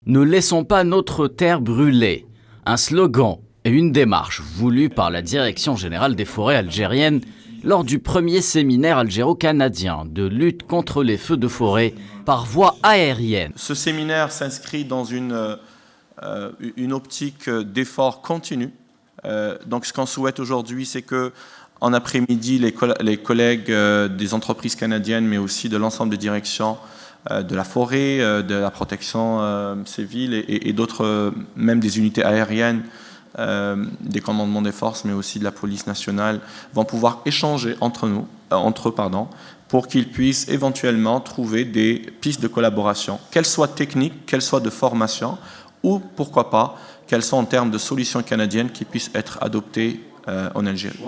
Ne laissons pas notre terre brûler. Un slogan et une démarche voulue par la Direction générale des forêts algériennes lors du premier séminaire algéro-canadien de lutte contre les feux de forêt par voie aérienne. Ce séminaire s'inscrit dans une optique d'effort continu. Donc ce qu'on souhaite aujourd'hui, c'est que en après-midi, les collègues des entreprises canadiennes, mais aussi de l'ensemble des directions de la forêt, de la protection civile et d'autres, même des unités aériennes, des commandements des forces, mais aussi de la police nationale, vont pouvoir échanger entre eux, pour qu'ils puissent éventuellement trouver des pistes de collaboration, qu'elles soient techniques, qu'elles soient de formation, ou pourquoi pas, qu'elles soient en termes de solutions canadiennes qui puissent être adoptées en Algérie.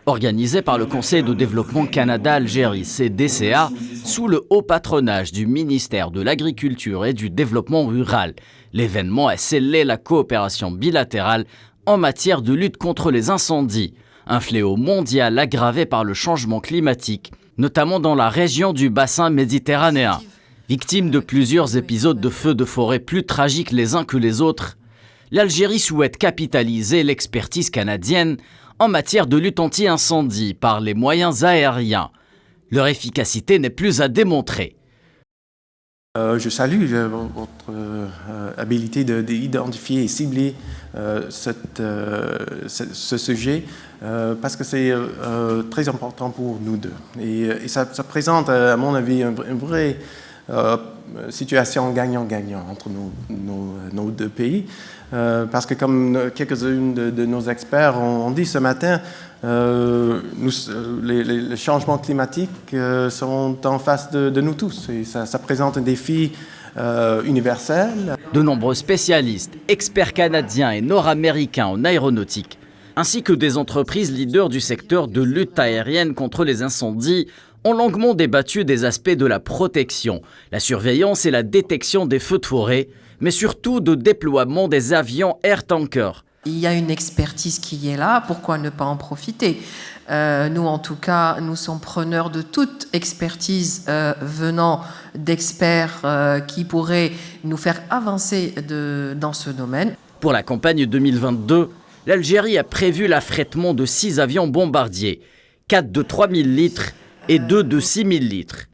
Organisé par le Conseil de développement Canada-Algérie, CDCA, sous le haut patronage du ministère de l'Agriculture et du Développement rural. L'événement a scellé la coopération bilatérale en matière de lutte contre les incendies, un fléau mondial aggravé par le changement climatique, notamment dans la région du bassin méditerranéen. Victime de plusieurs épisodes de feux de forêt plus tragiques les uns que les autres, l'Algérie souhaite capitaliser l'expertise canadienne en matière de lutte anti-incendie par les moyens aériens. Leur efficacité n'est plus à démontrer. Je salue votre habilité d'identifier et cibler ce sujet parce que c'est très important pour nous deux. Et ça présente, à mon avis, une vraie situation gagnant-gagnant entre nos deux pays. Parce que comme quelques-uns de nos experts ont dit ce matin, les changements climatiques sont en face de nous tous et ça présente un défi universel. De nombreux spécialistes, experts canadiens et nord-américains en aéronautique, ainsi que des entreprises leaders du secteur de lutte aérienne contre les incendies, ont longuement débattu des aspects de la protection, la surveillance et la détection des feux de forêt, mais surtout de déploiement des avions Air Tanker. Il y a une expertise qui est là, pourquoi ne pas en profiter ? Nous, en tout cas, nous sommes preneurs de toute expertise venant d'experts qui pourraient nous faire avancer dans ce domaine. Pour la campagne 2022, l'Algérie a prévu l'affrètement de 6 avions bombardiers, 4 de 3000 litres et 2 de 6000 litres.